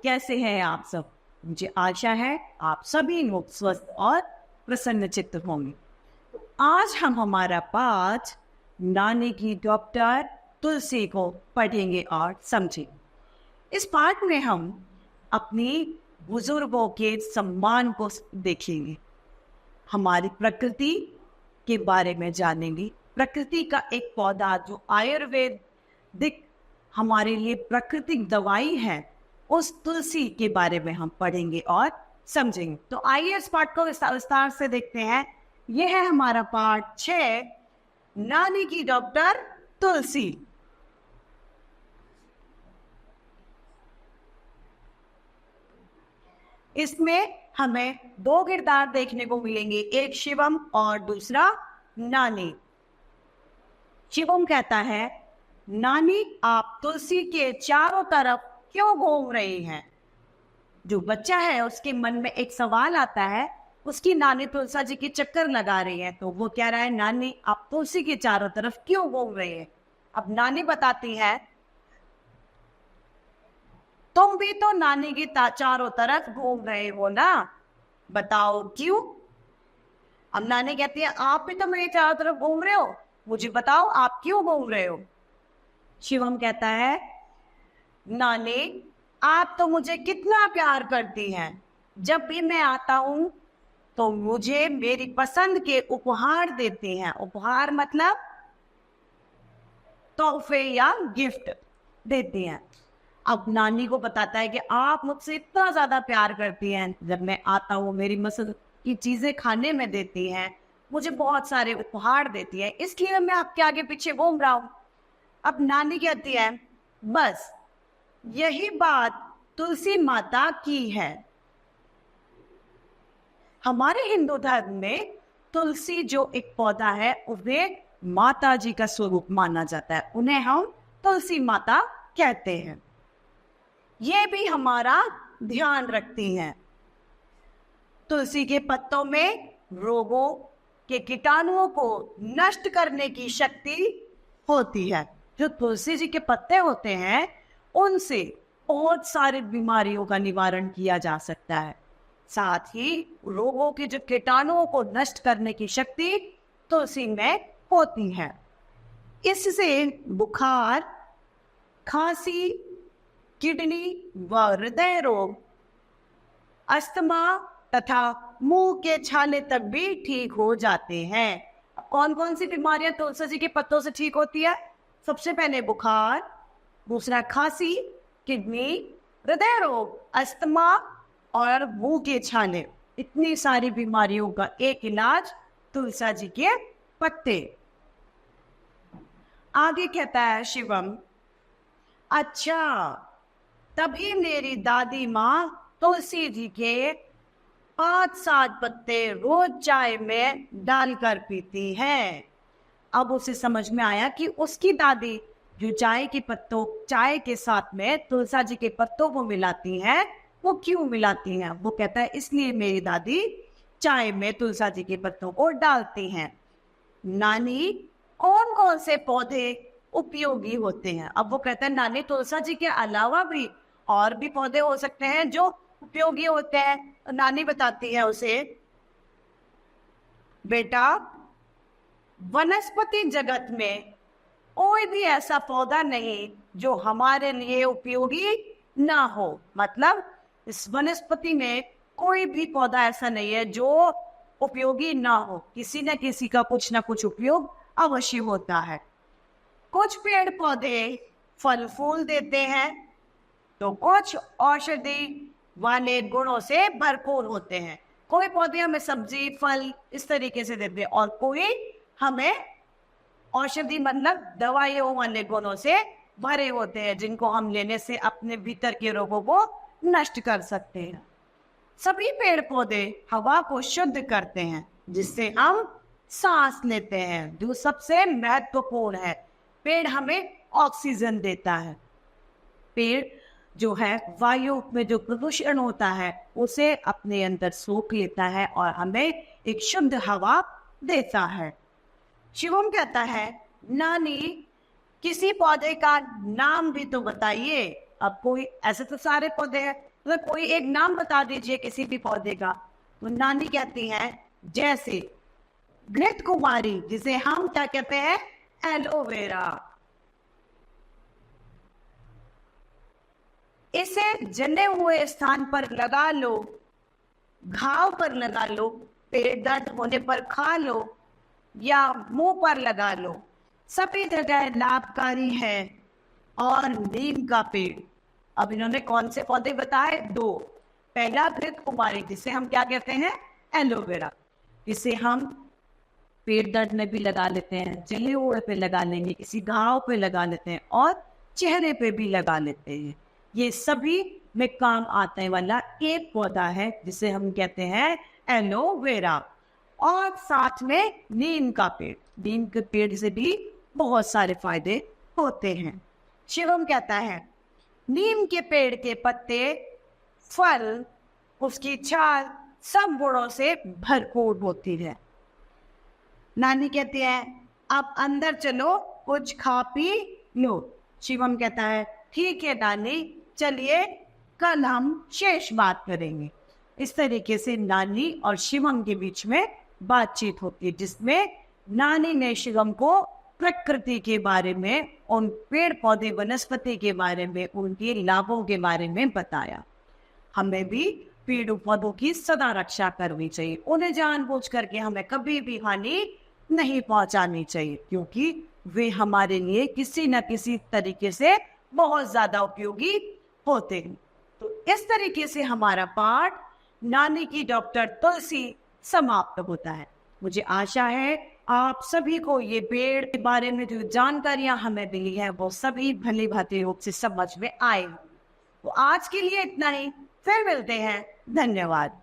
कैसे हैं आप सब? मुझे आशा है आप सभी लोग स्वस्थ और प्रसन्नचित्त होंगे। तो आज हम हमारा पाठ नानी की डॉक्टर तुलसी को पढ़ेंगे और समझेंगे। इस पाठ में हम अपनी बुजुर्गों के सम्मान को देखेंगे, हमारी प्रकृति के बारे में जानेंगे। प्रकृति का एक पौधा जो आयुर्वेदिक हमारे लिए प्राकृतिक दवाई है, उस तुलसी के बारे में हम पढ़ेंगे और समझेंगे। तो आइए इस पाठ को विस्तार से देखते हैं। यह है हमारा पाठ 6, नानी की डॉक्टर तुलसी। इसमें हमें दो किरदार देखने को मिलेंगे, एक शिवम और दूसरा नानी। शिवम कहता है, नानी आप तुलसी के चारों तरफ क्यों घूम रही हैं? जो बच्चा है उसके मन में एक सवाल आता है, उसकी नानी तुलसी जी की चक्कर लगा रही है, तो वो कह रहा है, नानी आप तुलसी के चारों तरफ क्यों घूम रही है? अब नानी बताती है, तुम भी तो नानी की चारों तरफ घूम रहे हो ना, बताओ क्यों? अब नानी कहती है, आप भी तो मेरे चारों तरफ घूम रहे हो, मुझे बताओ आप क्यों घूम रहे हो? शिवम कहता है, नानी आप तो मुझे कितना प्यार करती हैं, जब भी मैं आता हूं तो मुझे मेरी पसंद के उपहार देती हैं। उपहार मतलब तोहफे या गिफ्ट देती हैं। अब नानी को बताता है कि आप मुझसे इतना ज्यादा प्यार करती हैं, जब मैं आता हूँ मेरी पसंद की चीजें खाने में देती हैं, मुझे बहुत सारे उपहार देती है, इसलिए मैं आपके आगे पीछे घूम रहा हूं। अब नानी कहती है, बस यही बात तुलसी माता की है। हमारे हिंदू धर्म में तुलसी जो एक पौधा है, उन्हें माता जी का स्वरूप माना जाता है, उन्हें हम तुलसी माता कहते हैं। ये भी हमारा ध्यान रखती हैं। तुलसी के पत्तों में रोगों के कीटाणुओं को नष्ट करने की शक्ति होती है। जो तुलसी जी के पत्ते होते हैं, उनसे बहुत सारी बीमारियों का निवारण किया जा सकता है। साथ ही रोगों के जो कीटाणुओं को नष्ट करने की शक्ति तुलसी में होती है। इससे बुखार, खांसी, किडनी व हृदय रोग, अस्थमा तथा मुंह के छाले तक भी ठीक हो जाते हैं। कौन कौन सी बीमारियां तुलसी जी के पत्तों से ठीक होती है? सबसे पहले बुखार, दूसरा खांसी, किडनी, हृदय रोग, अस्थमा और मुंह के छाले। इतनी सारी बीमारियों का एक इलाज तुलसी जी के पत्ते। आगे कहता है शिवम, अच्छा तभी मेरी दादी माँ तुलसी जी के 5-7 पत्ते रोज चाय में डालकर पीती हैं। अब उसे समझ में आया कि उसकी दादी जो चाय के साथ में तुलसी जी के पत्तों को मिलाती हैं, वो क्यों मिलाती हैं? वो कहता है, इसलिए मेरी दादी चाय में तुलसी जी के पत्तों को डालती हैं। नानी कौन कौन से पौधे उपयोगी होते हैं? अब वो कहता है, नानी तुलसी जी के अलावा भी और भी पौधे हो सकते हैं जो उपयोगी होते हैं। नानी बताती है उसे, बेटा वनस्पति जगत में कोई भी ऐसा पौधा नहीं जो हमारे लिए उपयोगी ना हो। मतलब इस वनस्पति में कोई भी पौधा ऐसा नहीं है जो उपयोगी ना हो, किसी न किसी का कुछ ना कुछ उपयोग अवश्य होता है। कुछ पेड़ पौधे फल फूल देते हैं, तो कुछ औषधि वाले गुणों से भरपूर होते हैं। कोई पौधे हमें सब्जी फल इस तरीके से देते हैं, और कोई हमें औषधि मतलब दवाइयों वाले गुणों से भरे होते हैं, जिनको हम लेने से अपने भीतर के रोगों को नष्ट कर सकते हैं। सभी पेड़ पौधे हवा को शुद्ध करते हैं, जिससे हम सांस लेते हैं, जो सबसे महत्वपूर्ण है। पेड़ हमें ऑक्सीजन देता है। पेड़ जो है वायु में जो प्रदूषण होता है उसे अपने अंदर सोख लेता है और हमें एक शुद्ध हवा देता है। शिवम कहता है, नानी किसी पौधे का नाम भी तो बताइए। अब कोई ऐसे तो सारे पौधे हैं, मतलब कोई एक नाम बता दीजिए किसी भी पौधे का। तो नानी कहती हैं जैसे घृत कुमारी, जिसे हम क्या कहते हैं, एलोवेरा। इसे जले हुए स्थान पर लगा लो, घाव पर लगा लो, पेट दर्द होने पर खा लो, या मुंह पर लगा लो, सभी जगह लाभकारी है। और नीम का पेड़, अब इन्होंने कौन से पौधे बताए, दो। पहला घृत कुमारी, जिसे हम क्या कहते हैं, एलोवेरा। इसे हम पेट दर्द में भी लगा लेते हैं, जले हुए पे लगा लेंगे, किसी घाव पे लगा लेते हैं, और चेहरे पे भी लगा लेते हैं। ये सभी में काम आने वाला एक पौधा है जिसे हम कहते हैं एलोवेरा। और साथ में नीम का पेड़, नीम के पेड़ से भी बहुत सारे फायदे होते हैं। शिवम कहता है नीम के पेड़ के पत्ते, फल, उसकी छाल सब गुणों से भरपूर होती है। नानी कहती है अब अंदर चलो, कुछ खा पी लो। शिवम कहता है ठीक है नानी, चलिए कल हम शेष बात करेंगे। इस तरीके से नानी और शिवम के बीच में बातचीत होती है, जिसमें नानी ने शिवम को प्रकृति के बारे में, उन पेड़ पौधे वनस्पति के बारे में, उनके लाभों के बारे में बताया। हमें भी पेड़ पौधों की सदा रक्षा करनी चाहिए, उन्हें जानबूझ करके हमें कभी भी हानि नहीं पहुंचानी चाहिए, क्योंकि वे हमारे लिए किसी न किसी तरीके से बहुत ज्यादा उपयोगी होते हैं। तो इस तरीके से हमारा पाठ नानी की डॉक्टर तुलसी समाप्त होता है। मुझे आशा है आप सभी को ये पेड़ के बारे में जो जानकारियां हमें मिली है वो सभी भली भांति रूप से समझ में आए। तो आज के लिए इतना ही, फिर मिलते हैं। धन्यवाद।